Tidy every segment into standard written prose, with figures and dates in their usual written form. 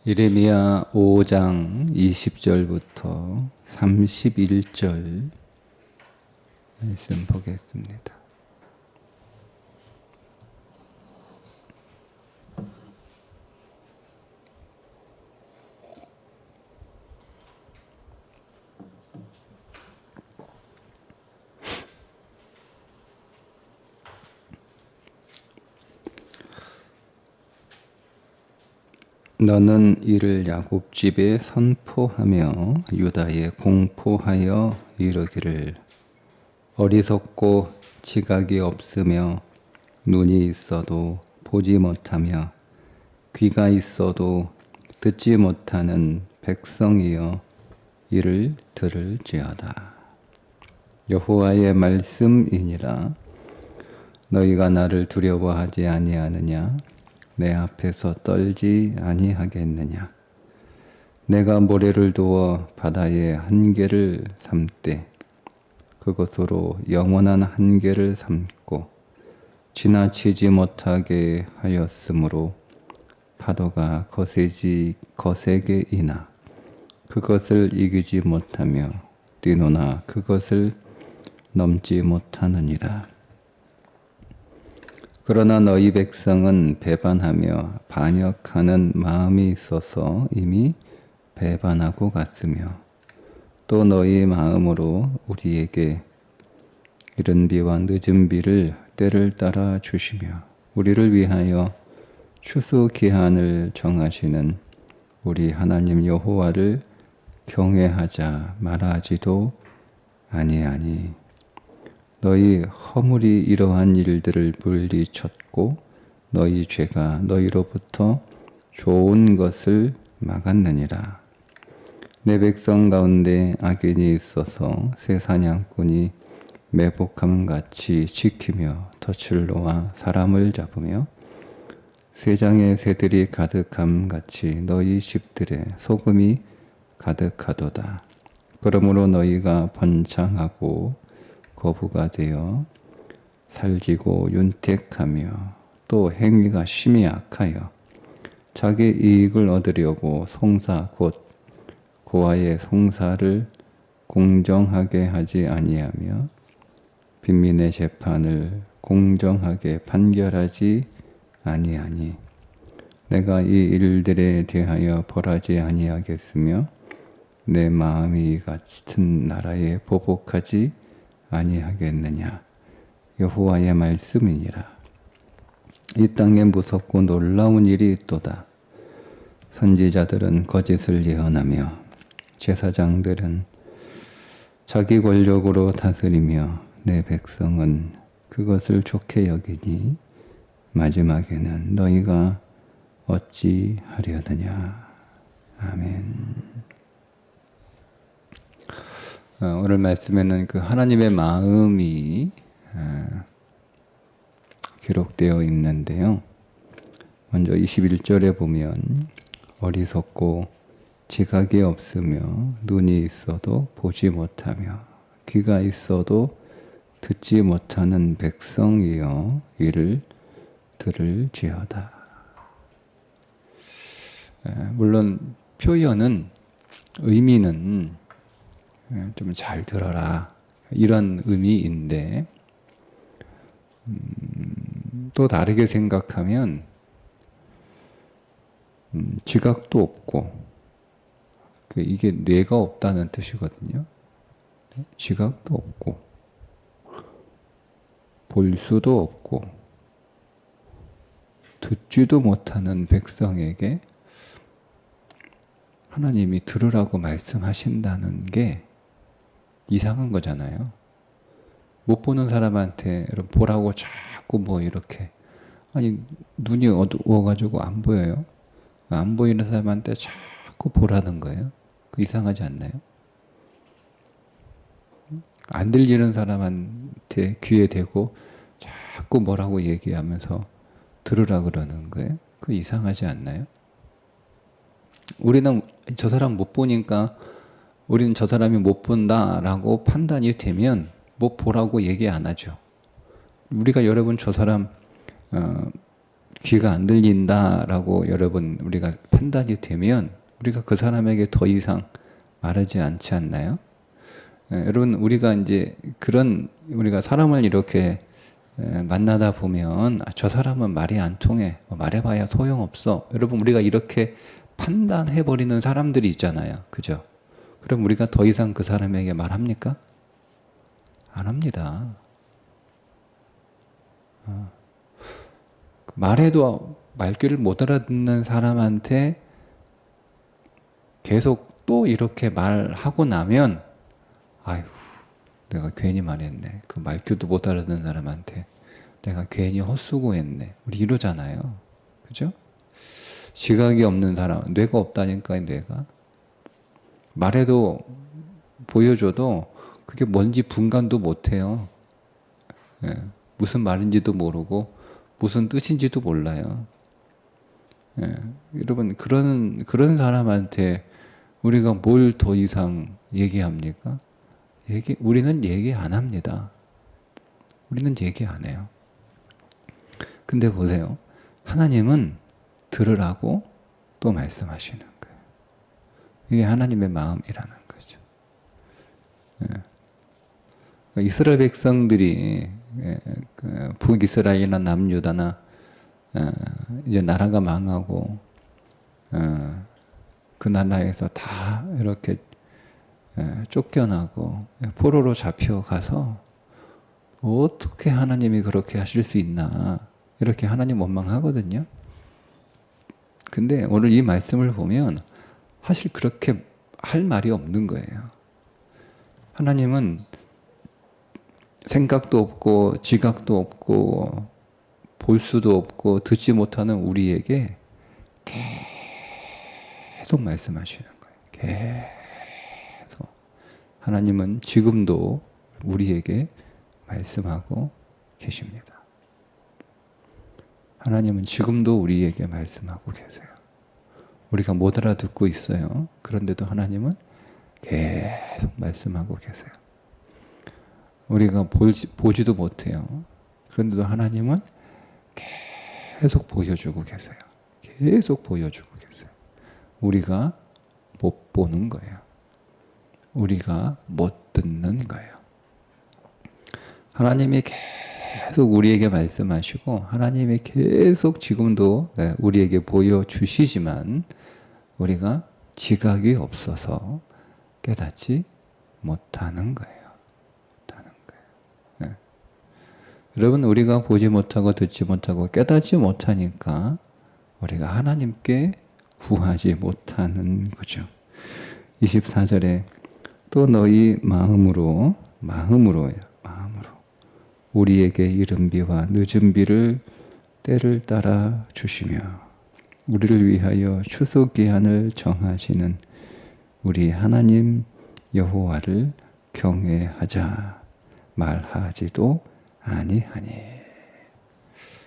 예레미야 5장 20절부터 31절 말씀 보겠습니다. 너는 이를 야곱 집에 선포하며 유다에 공포하여 이르기를 어리석고 지각이 없으며 눈이 있어도 보지 못하며 귀가 있어도 듣지 못하는 백성이여 이를 들을지어다. 여호와의 말씀이니라. 너희가 나를 두려워하지 아니하느냐? 내 앞에서 떨지 아니하겠느냐? 내가 모래를 두어 바다의 한계를 삼되 그것으로 영원한 한계를 삼고 지나치지 못하게 하였으므로 파도가 거세게 이나 그것을 이기지 못하며 뛰노나 그것을 넘지 못하느니라. 그러나 너희 백성은 배반하며 반역하는 마음이 있어서 이미 배반하고 갔으며 또 너희 마음으로 우리에게 이른 비와 늦은 비를 때를 따라 주시며 우리를 위하여 추수 기한을 정하시는 우리 하나님 여호와를 경외하자 말하지도 아니하니 너희 허물이 이러한 일들을 물리쳤고 너희 죄가 너희로부터 좋은 것을 막았느니라. 내 백성 가운데 악인이 있어서 새 사냥꾼이 매복함같이 지키며 덫을 놓아 사람을 잡으며 쇠장에 새들이 가득함같이 너희 집들에 소금이 가득하도다. 그러므로 너희가 번창하고 거부가 되어 살지고 윤택하며 또 행위가 심히 악하여 자기 이익을 얻으려고 송사 곧 고아의 송사를 공정하게 하지 아니하며 빈민의 재판을 공정하게 판결하지 아니하니 내가 이 일들에 대하여 벌하지 아니하겠으며 내 마음이 같은 나라에 보복하지 아니하겠느냐. 여호와의 말씀이니라. 이 땅에 무섭고 놀라운 일이 있도다. 선지자들은 거짓을 예언하며 제사장들은 자기 권력으로 다스리며 내 백성은 그것을 좋게 여기니 마지막에는 너희가 어찌 하려느냐. 아멘. 오늘 말씀에는 그 하나님의 마음이 기록되어 있는데요. 먼저 21절에 보면 어리석고 지각이 없으며 눈이 있어도 보지 못하며 귀가 있어도 듣지 못하는 백성이여 이를 들을지어다. 물론 표현은 의미는 좀 잘 들어라 이런 의미인데 또 다르게 생각하면 지각도 없고 이게 뇌가 없다는 뜻이거든요. 지각도 없고 볼 수도 없고 듣지도 못하는 백성에게 하나님이 들으라고 말씀하신다는 게 이상한 거잖아요. 못 보는 사람한테 보라고 자꾸 뭐 이렇게 아니 눈이 어두워가지고 안 보여요. 안 보이는 사람한테 자꾸 보라는 거예요. 그 이상하지 않나요? 안 들리는 사람한테 귀에 대고 자꾸 뭐라고 얘기하면서 들으라 그러는 거예요. 그 이상하지 않나요? 우리는 저 사람 못 보니까 우리는 저 사람이 못 본다라고 판단이 되면 뭐 보라고 얘기 안 하죠. 우리가 여러분 저 사람 귀가 안 들린다라고 여러분 우리가 판단이 되면 우리가 그 사람에게 더 이상 말하지 않지 않나요? 여러분 우리가 이제 그런 우리가 사람을 이렇게 만나다 보면 저 사람은 말이 안 통해 말해봐야 소용없어 여러분 우리가 이렇게 판단해 버리는 사람들이 있잖아요 그죠? 그럼 우리가 더 이상 그 사람에게 말합니까? 안 합니다. 말해도 말귀를 못 알아듣는 사람한테 계속 또 이렇게 말하고 나면 아이고 내가 괜히 말했네. 그 말귀도 못 알아듣는 사람한테 내가 괜히 헛수고했네. 우리 이러잖아요. 그죠? 지각이 없는 사람, 뇌가 없다니까 뇌가. 말해도 보여줘도 그게 뭔지 분간도 못해요. 예, 무슨 말인지도 모르고 무슨 뜻인지도 몰라요. 예, 여러분 그런 사람한테 우리가 뭘 더 이상 얘기합니까? 우리는 얘기 안 합니다. 우리는 얘기 안 해요. 근데 보세요. 하나님은 들으라고 또 말씀하시는 거예요. 이게 하나님의 마음이라는 거죠. 예. 이스라엘 백성들이 북이스라엘이나 남유다나 이제 나라가 망하고 그 나라에서 다 이렇게 쫓겨나고 포로로 잡혀가서 어떻게 하나님이 그렇게 하실 수 있나 이렇게 하나님 원망하거든요. 근데 오늘 이 말씀을 보면 사실 그렇게 할 말이 없는 거예요. 하나님은 생각도 없고 지각도 없고 볼 수도 없고 듣지 못하는 우리에게 계속 말씀하시는 거예요. 계속. 하나님은 지금도 우리에게 말씀하고 계십니다. 하나님은 지금도 우리에게 말씀하고 계세요. 우리가 못 알아듣고 있어요. 그런데도 하나님은 계속 말씀하고 계세요. 우리가 보지도 못해요. 그런데도 하나님은 계속 보여주고 계세요. 계속 보여주고 계세요. 우리가 못 보는 거예요. 우리가 못 듣는 거예요. 하나님이 계속 우리에게 말씀하시고 하나님이 계속 지금도 우리에게 보여주시지만 우리가 지각이 없어서 깨닫지 못하는 거예요. 여러분 우리가 보지 못하고 듣지 못하고 깨닫지 못하니까 우리가 하나님께 구하지 못하는 거죠. 24절에 또 너희 마음으로 우리에게 이른 비와 늦은 비를 때를 따라 주시며 우리를 위하여 추수 기한을 정하시는 우리 하나님 여호와를 경외하자 말하지도 아니하니.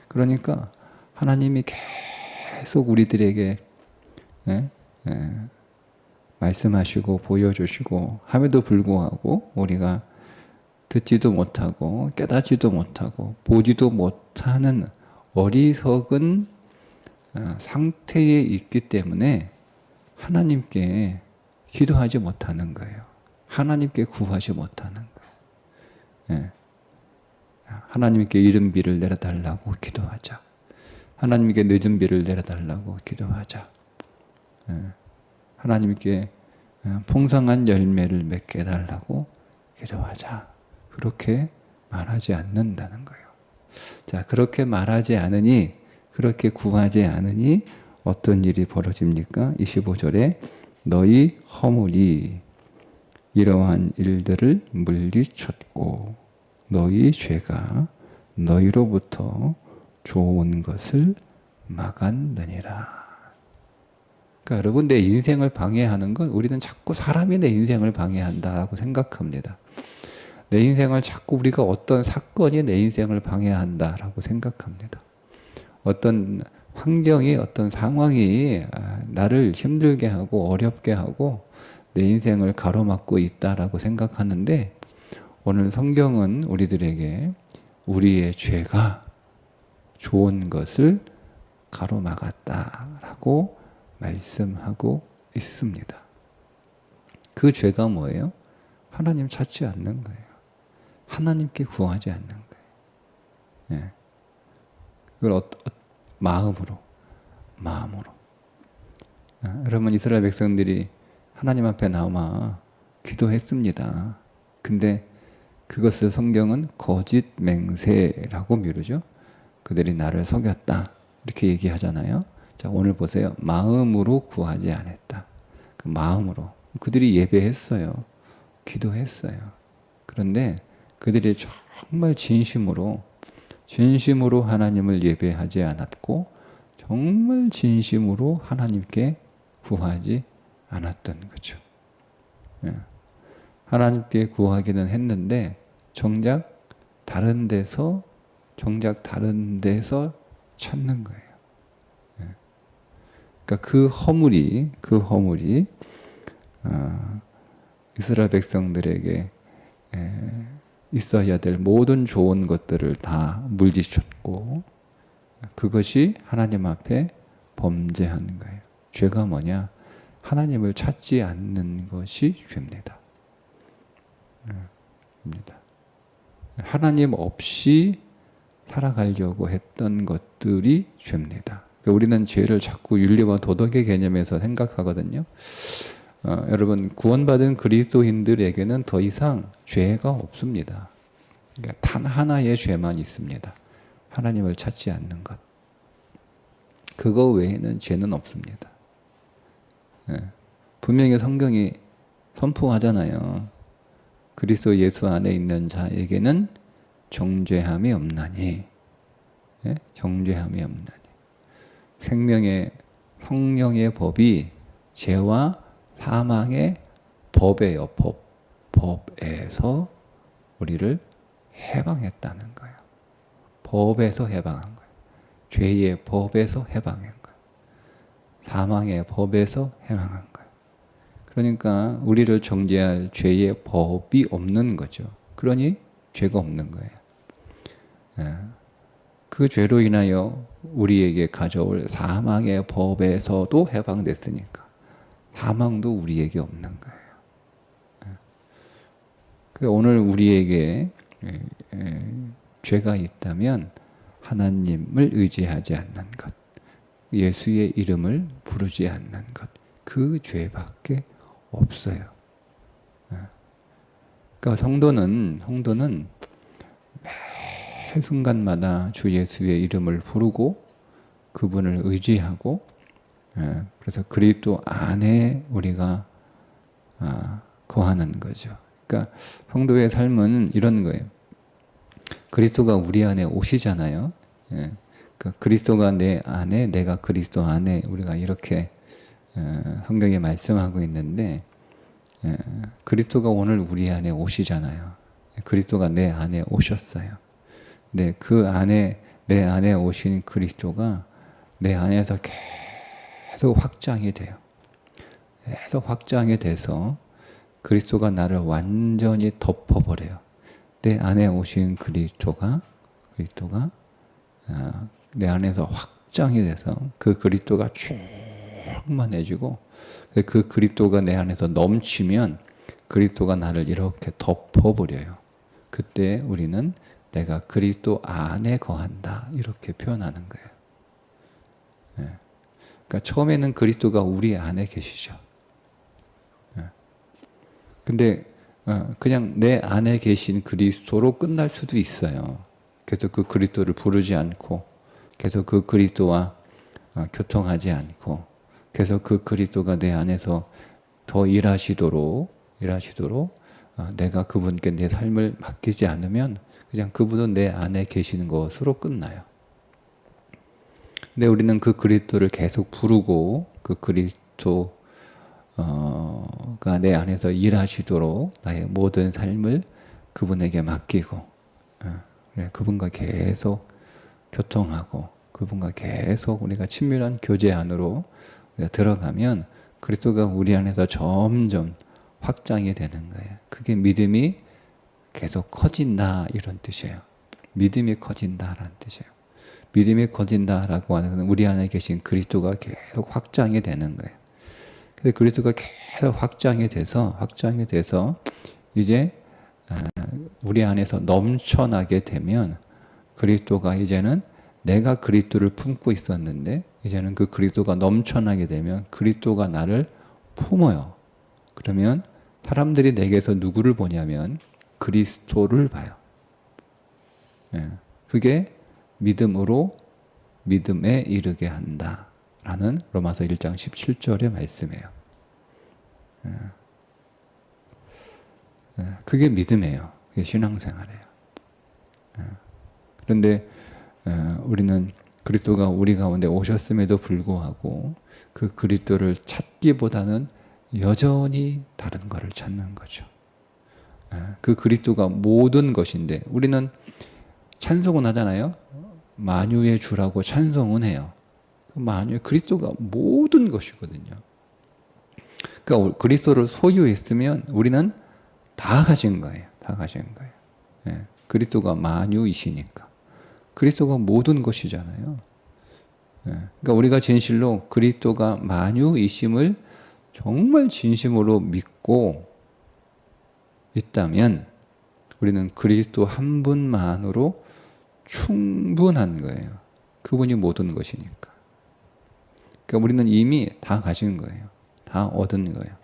그러니까 하나님이 계속 우리들에게 말씀하시고 보여주시고 함에도 불구하고 우리가 듣지도 못하고 깨닫지도 못하고 보지도 못하는 어리석은 상태에 있기 때문에 하나님께 기도하지 못하는 거예요. 하나님께 구하지 못하는 거예요. 하나님께 이른 비를 내려달라고 기도하자. 하나님께 늦은 비를 내려달라고 기도하자. 하나님께 풍성한 열매를 맺게 해달라고 기도하자. 그렇게 말하지 않는다는 거예요. 자, 그렇게 말하지 않으니, 그렇게 구하지 않으니 어떤 일이 벌어집니까? 25절에 너희 허물이 이러한 일들을 물리쳤고 너희 죄가 너희로부터 좋은 것을 막았느니라. 그러니까 여러분 내 인생을 방해하는 건 우리는 자꾸 사람이 내 인생을 방해한다고 생각합니다. 내 인생을 자꾸 우리가 어떤 사건이 내 인생을 방해한다라고 생각합니다. 어떤 환경이 어떤 상황이 나를 힘들게 하고 어렵게 하고 내 인생을 가로막고 있다라고 생각하는데 오늘 성경은 우리들에게 우리의 죄가 좋은 것을 가로막았다라고 말씀하고 있습니다. 그 죄가 뭐예요? 하나님 찾지 않는 거예요. 하나님께 구하지 않는 거예요. 예. 그걸 마음으로. 여러분, 이스라엘 백성들이 하나님 앞에 나와 기도했습니다. 근데 그것을 성경은 거짓 맹세라고 미루죠. 그들이 나를 속였다 이렇게 얘기하잖아요. 자, 오늘 보세요. 마음으로 구하지 않았다. 그 마음으로. 그들이 예배했어요. 기도했어요. 그런데 그들이 정말 진심으로 하나님을 예배하지 않았고 정말 진심으로 하나님께 구하지 않았던 거죠. 하나님께 구하기는 했는데 정작 다른 데서 찾는 거예요. 그러니까 그 허물이 이스라엘 백성들에게 있어야 될 모든 좋은 것들을 다 물리쳤고 그것이 하나님 앞에 범죄한 거예요. 죄가 뭐냐? 하나님을 찾지 않는 것이 죄입니다. 하나님 없이 살아가려고 했던 것들이 죄입니다. 우리는 죄를 자꾸 윤리와 도덕의 개념에서 생각하거든요. 여러분, 구원받은 그리스도인들에게는 더 이상 죄가 없습니다. 그러니까 단 하나의 죄만 있습니다. 하나님을 찾지 않는 것. 그거 외에는 죄는 없습니다. 분명히 성경이 선포하잖아요. 그리스도 예수 안에 있는 자에게는 정죄함이 없나니. 정죄함이 없나니. 생명의 성령의 법이 죄와 사망의 법이에요. 법에서 우리를 해방했다는 거예요. 법에서 해방한 거예요. 죄의 법에서 해방한 거예요. 사망의 법에서 해방한 거예요. 그러니까 우리를 정죄할 죄의 법이 없는 거죠. 그러니 죄가 없는 거예요. 그 죄로 인하여 우리에게 가져올 사망의 법에서도 해방됐으니까 사망도 우리에게 없는 거예요. 오늘 우리에게 죄가 있다면 하나님을 의지하지 않는 것, 예수의 이름을 부르지 않는 것, 그 죄밖에 없어요. 그러니까 성도는 매 순간마다 주 예수의 이름을 부르고 그분을 의지하고 그래서 그리스도 안에 우리가 거하는 거죠. 그러니까 성도의 삶은 이런 거예요. 그리스도가 우리 안에 오시잖아요. 그러니까 그리스도가 내 안에, 내가 그리스도 안에, 우리가 이렇게 성경에 말씀하고 있는데 그리스도가 오늘 우리 안에 오시잖아요. 그리스도가 내 안에 오셨어요. 근데 그 안에, 내 안에 오신 그리스도가 내 안에서 계속 확장이 돼요. 계속 확장이 돼서 그리스도가 나를 완전히 덮어버려요. 내 안에 오신 그리스도가 내 안에서 확장이 돼서 그 그리스도가 충만해지고 그 그리스도가 내 안에서 넘치면 그리스도가 나를 이렇게 덮어버려요. 그때 우리는 내가 그리스도 안에 거한다 이렇게 표현하는 거예요. 그러니까 처음에는 그리스도가 우리 안에 계시죠. 근데 그냥 내 안에 계신 그리스도로 끝날 수도 있어요. 계속 그 그리스도를 부르지 않고 계속 그 그리스도와 교통하지 않고 계속 그 그리스도가 내 안에서 더 일하시도록 내가 그분께 내 삶을 맡기지 않으면 그냥 그분은 내 안에 계시는 것으로 끝나요. 근데 우리는 그 그리스도를 계속 부르고 그 그리스도가 내 안에서 일하시도록 나의 모든 삶을 그분에게 맡기고 그분과 계속 교통하고 그분과 계속 우리가 친밀한 교제 안으로 우리가 들어가면 그리스도가 우리 안에서 점점 확장이 되는 거예요. 그게 믿음이 계속 커진다 이런 뜻이에요. 믿음이 커진다라는 뜻이에요. 믿음이 커진다라고 하는 것은 우리 안에 계신 그리스도가 계속 확장이 되는 거예요. 그래서 그리스도가 계속 확장이 돼서 이제 우리 안에서 넘쳐나게 되면 그리스도가 이제는 내가 그리스도를 품고 있었는데 이제는 그 그리스도가 넘쳐나게 되면 그리스도가 나를 품어요. 그러면 사람들이 내게서 누구를 보냐면 그리스도를 봐요. 그게 믿음으로 믿음에 이르게 한다라는 로마서 1장 17절의 말씀이에요. 그게 믿음이에요. 그게 신앙생활이에요. 그런데 우리는 그리스도가 우리 가운데 오셨음에도 불구하고 그 그리스도를 찾기보다는 여전히 다른 것을 찾는 거죠. 그 그리스도가 모든 것인데 우리는 찬송은 하잖아요. 만유의 주라고 찬송은 해요. 그리스도가 모든 것이거든요. 그러니까 그리스도를 소유했으면 우리는 다 가진 거예요. 다 가진 거예요. 그리스도가 만유이시니까. 그리스도가 모든 것이잖아요. 그러니까 우리가 진실로 그리스도가 만유이심을 정말 진심으로 믿고 있다면 우리는 그리스도 한 분만으로 충분한 거예요. 그분이 모든 것이니까. 그러니까 우리는 이미 다 가진 거예요. 다 얻은 거예요.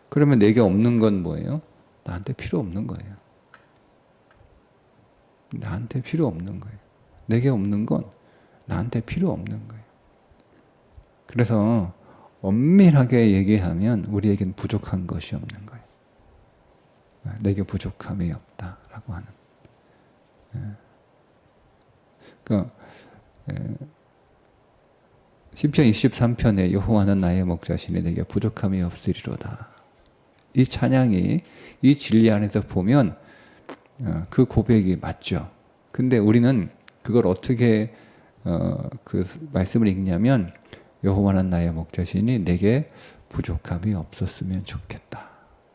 그러면 내게 없는 건 뭐예요? 나한테 필요 없는 거예요. 나한테 필요 없는 거예요. 내게 없는 건 나한테 필요 없는 거예요. 그래서 엄밀하게 얘기하면 우리에겐 부족한 것이 없는 거예요. 내게 부족함이 없다라고 하는. 그러니까 시편 23편에 여호와는 나의 목자시니 내게 부족함이 없으리로다. 이 찬양이 이 진리 안에서 보면 그 고백이 맞죠. 근데 우리는 그걸 어떻게 그 말씀을 읽냐면 여호와는 나의 목자시니 내게 부족함이 없었으면 좋겠다.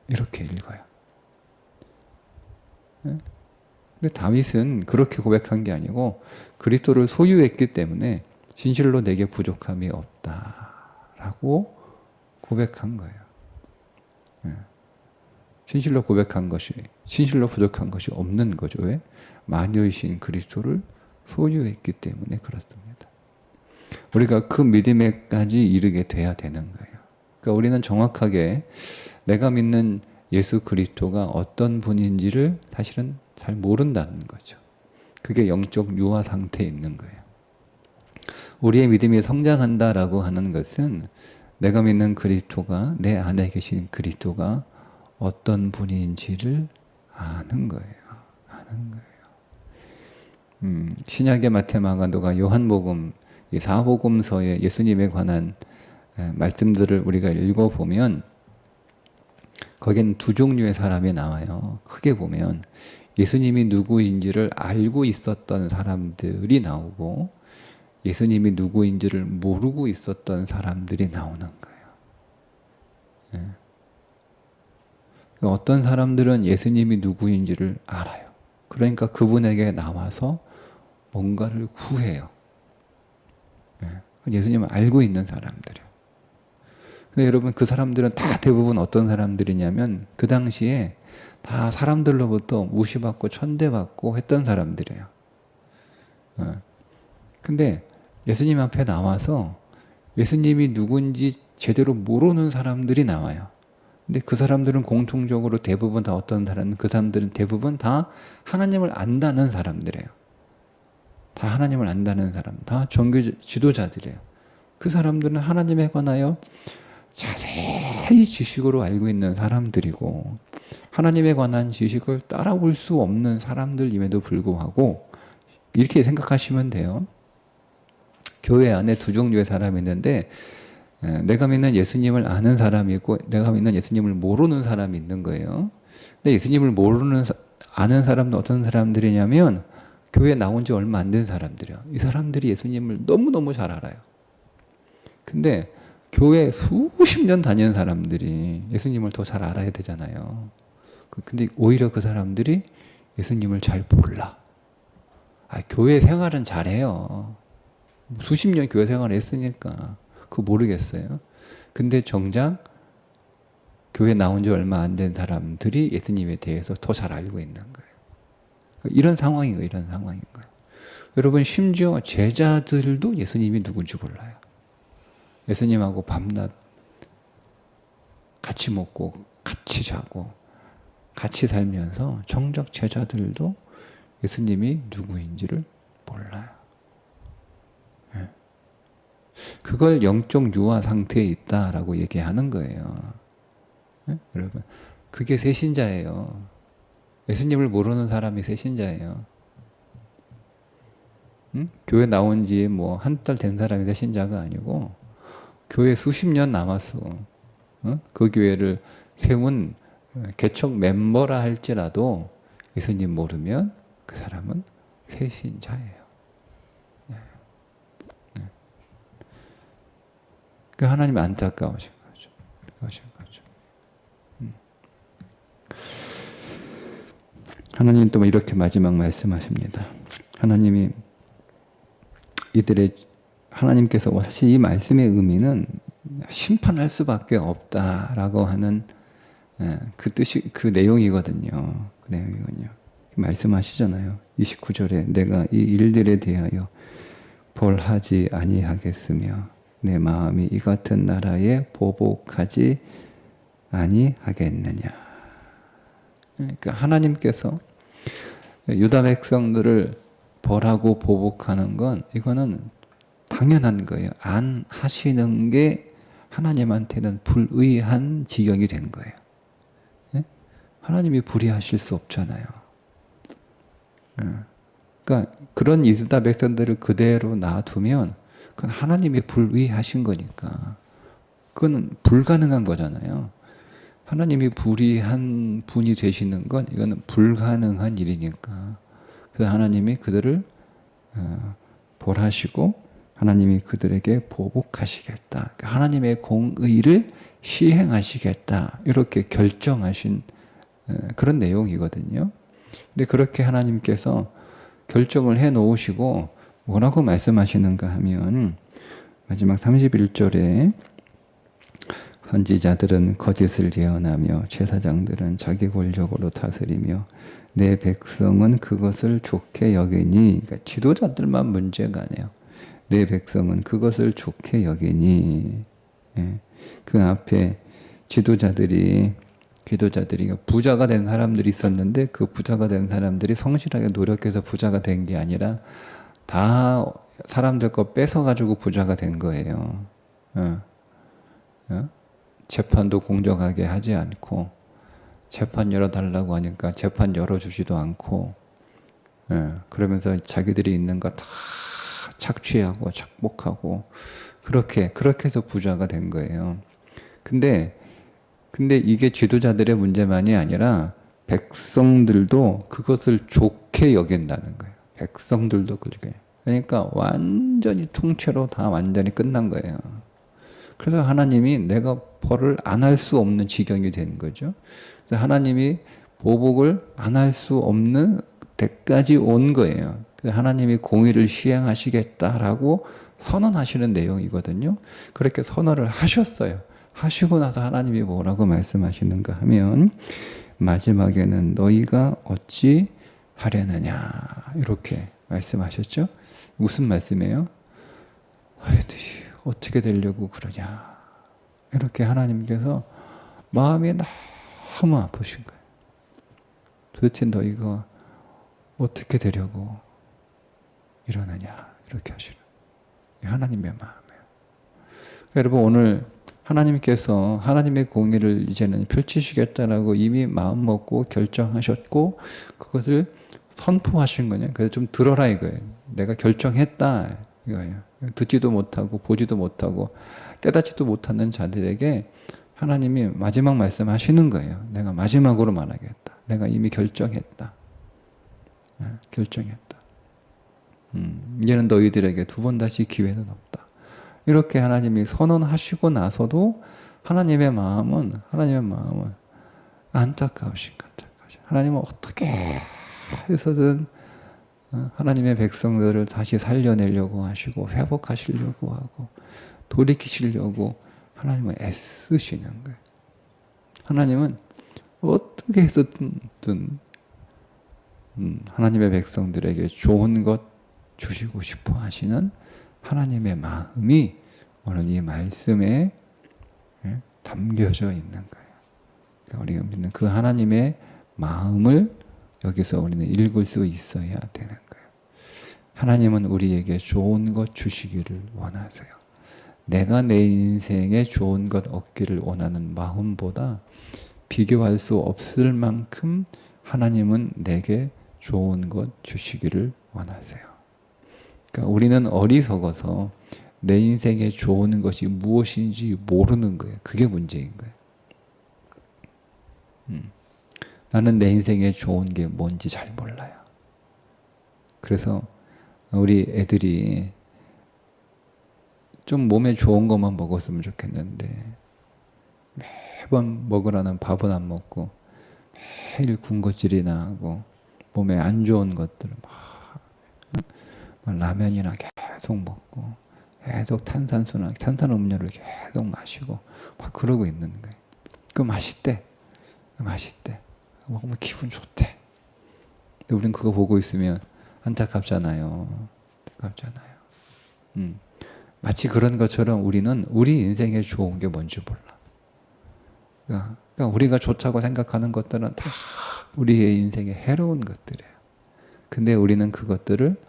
이렇게 읽어요. 근데 다윗은 그렇게 고백한 게 아니고 그리스도를 소유했기 때문에 진실로 내게 부족함이 없다라고 고백한 거예요. 진실로 고백한 것이, 진실로 부족한 것이 없는 거죠. 왜? 만유이신 그리스도를 소유했기 때문에 그렇습니다. 우리가 그 믿음에까지 이르게 돼야 되는 거예요. 그러니까 우리는 정확하게 내가 믿는 예수 그리스도가 어떤 분인지를 사실은 잘 모른다는 거죠. 그게 영적 유아 상태에 있는 거예요. 우리의 믿음이 성장한다라고 하는 것은 내가 믿는 그리스도가, 내 안에 계신 그리스도가 어떤 분인지를 아는 거예요. 아는 거예요. 신약의 마태, 마가, 누가, 요한복음, 이 사복음서에 예수님에 관한 말씀들을 우리가 읽어보면 거기는 두 종류의 사람이 나와요. 크게 보면 예수님이 누구인지를 알고 있었던 사람들이 나오고 예수님이 누구인지를 모르고 있었던 사람들이 나오는 거예요. 어떤 사람들은 예수님이 누구인지를 알아요. 그러니까 그분에게 나와서 뭔가를 구해요. 예수님을 알고 있는 사람들이에요. 근데 여러분 그 사람들은 다 대부분 어떤 사람들이냐면 그 당시에 다 사람들로부터 무시받고 천대받고 했던 사람들이에요. 근데 예수님 앞에 나와서 예수님이 누군지 제대로 모르는 사람들이 나와요. 근데 그 사람들은 공통적으로 대부분 다 어떤 사람, 그 사람들은 대부분 다 하나님을 안다는 사람들이에요. 다 하나님을 안다는 사람, 다 종교 지도자들이에요. 그 사람들은 하나님에 관하여 자세히 지식으로 알고 있는 사람들이고 하나님에 관한 지식을 따라올 수 없는 사람들임에도 불구하고 이렇게 생각하시면 돼요. 교회 안에 두 종류의 사람이 있는데 내가 믿는 예수님을 아는 사람이 있고 내가 믿는 예수님을 모르는 사람이 있는 거예요. 근데 예수님을 아는 사람도 어떤 사람들이냐면 교회에 나온 지 얼마 안 된 사람들이에요. 이 사람들이 예수님을 너무너무 잘 알아요. 근데 교회 수십 년 다니는 사람들이 예수님을 더 잘 알아야 되잖아요. 근데 오히려 그 사람들이 예수님을 잘 몰라. 교회 생활은 잘해요. 수십 년 교회 생활을 했으니까 그거 모르겠어요. 근데 정작 교회 나온 지 얼마 안 된 사람들이 예수님에 대해서 더 잘 알고 있는 거예요. 이런 상황인 거예요. 이런 상황인 거예요. 여러분 심지어 제자들도 예수님이 누군지 몰라요. 예수님하고 밤낮 같이 먹고 같이 자고 같이 살면서 정작 제자들도 예수님이 누구인지를 몰라요. 네. 그걸 영적 유아 상태에 있다라고 얘기하는 거예요. 네? 여러분 그게 새신자예요. 예수님을 모르는 사람이 새신자예요. 응? 교회 나온 지 뭐 한 달 된 사람이 새신자가 아니고 교회 수십 년 남았어. 응? 그 교회를 세운 개척 멤버라 할지라도 예수님 모르면 그 사람은 새신자예요. 네. 네. 그 하나님 안타까우신 거죠. 하나님 또 이렇게 마지막 말씀하십니다. 하나님이 이들의 하나님께서 사실 이 말씀의 의미는 심판할 수밖에 없다라고 하는 그 뜻이 그 내용이거든요. 그 내용이군요. 말씀하시잖아요. 29절에 내가 이 일들에 대하여 벌하지 아니하겠으며 내 마음이 이 같은 나라에 보복하지 아니하겠느냐. 그러니까 하나님께서 유다 백성들을 벌하고 보복하는 건 이거는 당연한 거예요. 안 하시는 게 하나님한테는 불의한 지경이 된 거예요. 네? 하나님이 불의하실 수 없잖아요. 그러니까 그런 유다 백성들을 그대로 놔두면 그건 하나님이 불의하신 거니까 그건 불가능한 거잖아요. 하나님이 불의한 분이 되시는 건 이거는 불가능한 일이니까 그래서 하나님이 그들을 벌하시고 하나님이 그들에게 보복하시겠다. 하나님의 공의를 시행하시겠다. 이렇게 결정하신 그런 내용이거든요. 근데 그렇게 하나님께서 결정을 해 놓으시고 뭐라고 말씀하시는가 하면 마지막 31절에 선지자들은 거짓을 예언하며 제사장들은 자기 권력으로 다스리며 내 백성은 그것을 좋게 여기니 그러니까 지도자들만 문제가 아니에요. 내 백성은 그것을 좋게 여기니 예. 그 앞에 지도자들이 부자가 된 사람들이 있었는데 그 부자가 된 사람들이 성실하게 노력해서 부자가 된 게 아니라 다 사람들 거 뺏어가지고 부자가 된 거예요. 재판도 공정하게 하지 않고 재판 열어달라고 하니까 재판 열어주지도 않고 그러면서 자기들이 있는 거 다 착취하고 착복하고 그렇게 해서 부자가 된 거예요. 근데 이게 지도자들의 문제만이 아니라 백성들도 그것을 좋게 여긴다는 거예요. 백성들도 그렇게. 그러니까 완전히 통째로 다 완전히 끝난 거예요. 그래서 하나님이 내가 벌을 안 할 수 없는 지경이 된 거죠. 그래서 하나님이 보복을 안 할 수 없는 데까지 온 거예요. 하나님이 공의를 시행하시겠다라고 선언하시는 내용이거든요. 그렇게 선언을 하셨어요. 하시고 나서 하나님이 뭐라고 말씀하시는가 하면 마지막에는 너희가 어찌 하려느냐 이렇게 말씀하셨죠. 무슨 말씀이에요? 너희들이 어떻게 되려고 그러냐 이렇게 하나님께서 마음이 너무 아프신 거예요. 도대체 너희가 어떻게 되려고 이러느냐 이렇게 하시는 하나님의 마음이에요. 여러분 오늘 하나님께서 하나님의 공의를 이제는 펼치시겠다라고 이미 마음 먹고 결정하셨고 그것을 선포하신 거냐. 그래서 좀 들어라 이거예요. 내가 결정했다 이거예요. 듣지도 못하고 보지도 못하고 깨닫지도 못하는 자들에게 하나님이 마지막 말씀하시는 거예요. 내가 마지막으로 말하겠다. 내가 이미 결정했다. 결정했다. 이제는 너희들에게 두 번 다시 기회는 없다. 이렇게 하나님이 선언하시고 나서도 하나님의 마음은 안타까우신 거죠. 하나님은 어떻게 해서든 하나님의 백성들을 다시 살려내려고 하시고 회복하시려고 하고 돌이키시려고 하나님은 애쓰시는 거예요. 하나님은 어떻게 해서든 하나님의 백성들에게 좋은 것 주시고 싶어 하시는 하나님의 마음이 오늘 이 말씀에 담겨져 있는 거예요. 그러니까 우리가 믿는 그 하나님의 마음을 여기서 우리는 읽을 수 있어야 되는 거예요. 하나님은 우리에게 좋은 것 주시기를 원하세요. 내가 내 인생에 좋은 것 얻기를 원하는 마음보다 비교할 수 없을 만큼 하나님은 내게 좋은 것 주시기를 원하세요. 그러니까 우리는 어리석어서 내 인생에 좋은 것이 무엇인지 모르는 거예요. 그게 문제인 거예요. 나는 내 인생에 좋은 게 뭔지 잘 몰라요. 그래서 우리 애들이 좀 몸에 좋은 것만 먹었으면 좋겠는데 매번 먹으라는 밥은 안 먹고 매일 군것질이나 하고 몸에 안 좋은 것들 막 라면이나 계속 먹고 계속 탄산음료를 계속 마시고 막 그러고 있는 거예요. 그 맛있대. 먹으면 기분 좋대. 근데 우린 그거 보고 있으면 안타깝잖아요. 마치 그런 것처럼 우리는 우리 인생에 좋은 게 뭔지 몰라. 그러니까 우리가 좋다고 생각하는 것들은 다 우리의 인생에 해로운 것들이에요. 근데 우리는 그것들을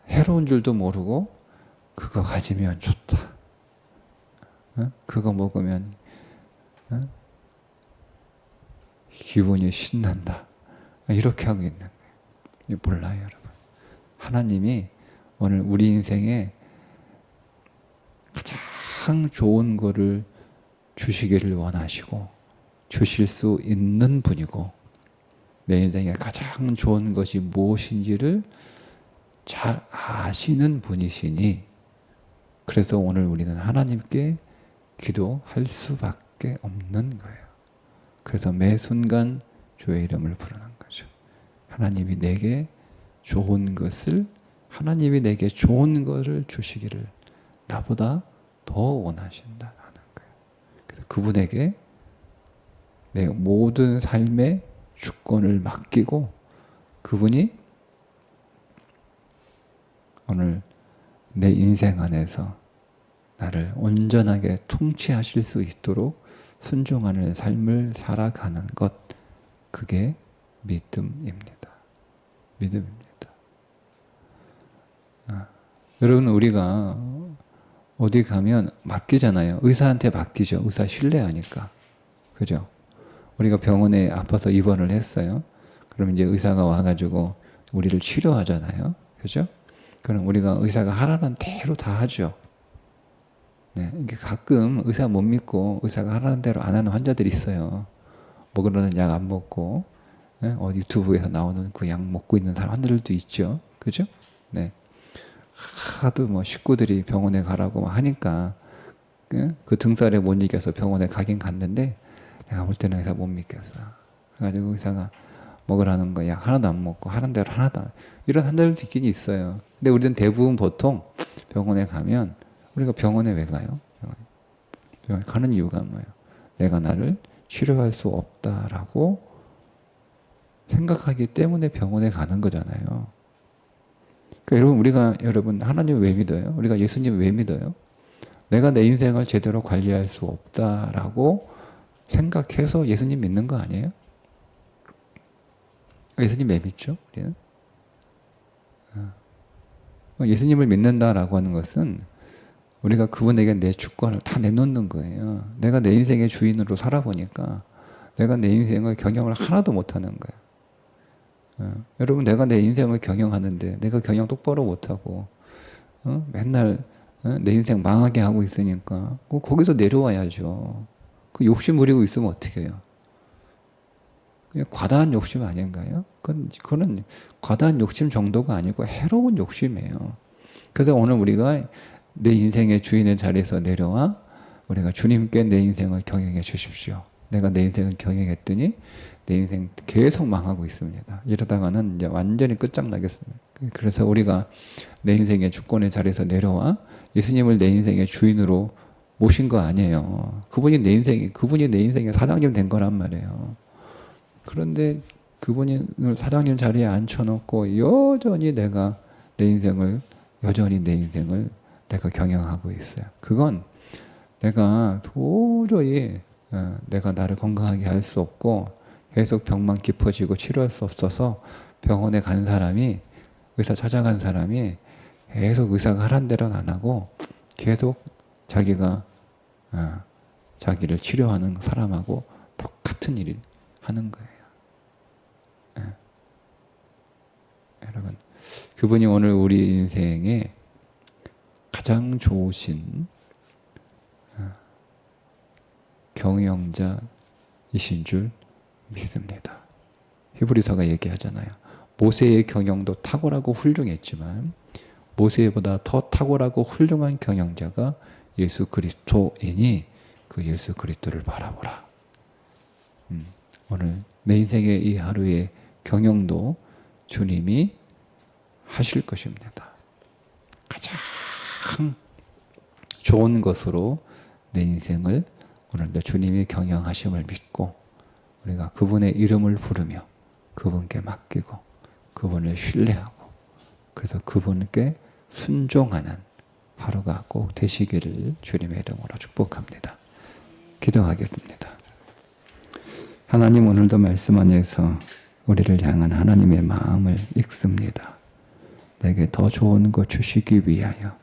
해로운 줄도 모르고 그거 가지면 좋다. 그거 먹으면 기분이 신난다. 이렇게 하고 있는 거예요. 몰라요, 여러분. 하나님이 오늘 우리 인생에 가장 좋은 거를 주시기를 원하시고 주실 수 있는 분이고 내 인생에 가장 좋은 것이 무엇인지를 잘 아시는 분이시니 그래서 오늘 우리는 하나님께 기도할 수밖에 없는 거예요. 그래서 매 순간 주의 이름을 부르는 거죠. 하나님이 내게 좋은 것을 하나님이 내게 좋은 것을 주시기를 나보다 더 원하신다는 거예요. 그래서 그분에게 내 모든 삶의 주권을 맡기고 그분이 오늘 내 인생 안에서 나를 온전하게 통치하실 수 있도록 순종하는 삶을 살아가는 것, 그게 믿음입니다. 여러분, 우리가 어디 가면 맡기잖아요. 의사한테 맡기죠. 의사 신뢰하니까. 그죠? 우리가 병원에 아파서 입원을 했어요. 그럼 이제 의사가 와가지고 우리를 치료하잖아요. 그죠? 그럼 우리가 의사가 하라는 대로 다 하죠. 네, 이게 가끔 의사 못 믿고 의사가 하라는 대로 안 하는 환자들이 있어요. 먹으라는 약 안 먹고 어디 유튜브에서 나오는 그 약 먹고 있는 사람 환자들도 있죠. 그죠? 네. 하도 뭐 식구들이 병원에 가라고 하니까 그 등살에 못 이겨서 병원에 가긴 갔는데 내가 볼 때는 의사 못 믿겠어. 그래가지고 의사가 먹으라는 거 약 하나도 안 먹고 하는 대로 하나도 안 이런 환자들도 있긴 있어요. 근데 우리는 대부분 보통 병원에 가면 우리가 병원에 왜 가요? 병원에 가는 이유가 뭐예요? 내가 나를 치료할 수 없다라고 생각하기 때문에 병원에 가는 거잖아요. 그러니까 여러분 하나님 왜 믿어요? 우리가 예수님 왜 믿어요? 내가 내 인생을 제대로 관리할 수 없다라고 생각해서 예수님 믿는 거 아니에요? 예수님 왜 믿죠? 우리는? 예수님을 믿는다라고 하는 것은 우리가 그분에게 내 주권을 다 내놓는 거예요. 내가 내 인생의 주인으로 살아보니까 내가 내 인생을 경영을 하나도 못하는 거예요. 여러분, 내가 내 인생을 경영하는데 내가 경영 똑바로 못하고 맨날 내 인생 망하게 하고 있으니까 거기서 내려와야죠. 그 욕심 부리고 있으면 어떻게 해요? 그냥 과다한 욕심 아닌가요? 그거는 과다한 욕심 정도가 아니고 해로운 욕심이에요. 그래서 오늘 우리가 내 인생의 주인의 자리에서 내려와 우리가 주님께 내 인생을 경영해 주십시오. 내가 내 인생을 경영했더니 내 인생 계속 망하고 있습니다. 이러다가는 이제 완전히 끝장나겠습니다. 그래서 우리가 내 인생의 주권의 자리에서 내려와 예수님을 내 인생의 주인으로 모신 거 아니에요. 그분이 내 인생의 사장님 된 거란 말이에요. 그런데 그분이 사장님 자리에 앉혀놓고 여전히 내 인생을 내가 경영하고 있어요. 그건 내가 도저히 내가 나를 건강하게 할 수 없고 계속 병만 깊어지고 치료할 수 없어서 병원에 간 사람이, 의사 찾아간 사람이 계속 의사가 하란 대로는 안 하고 계속 자기가 자기를 치료하는 사람하고 똑같은 일을 하는 거예요. 여러분, 그분이 오늘 우리 인생에 가장 좋으신 경영자이신 줄 믿습니다. 히브리서가 얘기하잖아요. 모세의 경영도 탁월하고 훌륭했지만 모세보다 더 탁월하고 훌륭한 경영자가 예수 그리스도이니 그 예수 그리스도를 바라보라. 오늘 내 인생의 이 하루의 경영도 주님이 하실 것입니다. 가장 좋은 것으로 내 인생을 오늘도 주님이 경영하심을 믿고 우리가 그분의 이름을 부르며 그분께 맡기고 그분을 신뢰하고 그래서 그분께 순종하는 하루가 꼭 되시기를 주님의 이름으로 축복합니다. 기도하겠습니다. 하나님, 오늘도 말씀 안에서 우리를 향한 하나님의 마음을 읽습니다. 내게 더 좋은 것 주시기 위하여,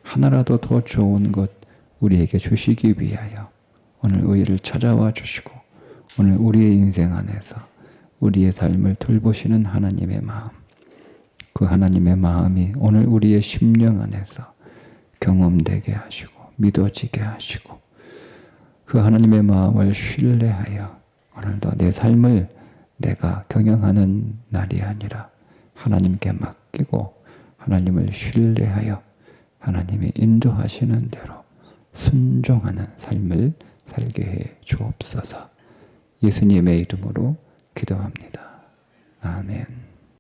하나라도 더 좋은 것 우리에게 주시기 위하여 오늘 우리를 찾아와 주시고 오늘 우리의 인생 안에서 우리의 삶을 돌보시는 하나님의 마음, 그 하나님의 마음이 오늘 우리의 심령 안에서 경험되게 하시고 믿어지게 하시고 그 하나님의 마음을 신뢰하여 오늘도 내 삶을 내가 경영하는 날이 아니라 하나님께 맡기고 하나님을 신뢰하여 하나님이 인도하시는 대로 순종하는 삶을 살게 해 주옵소서. 예수님의 이름으로 기도합니다. 아멘.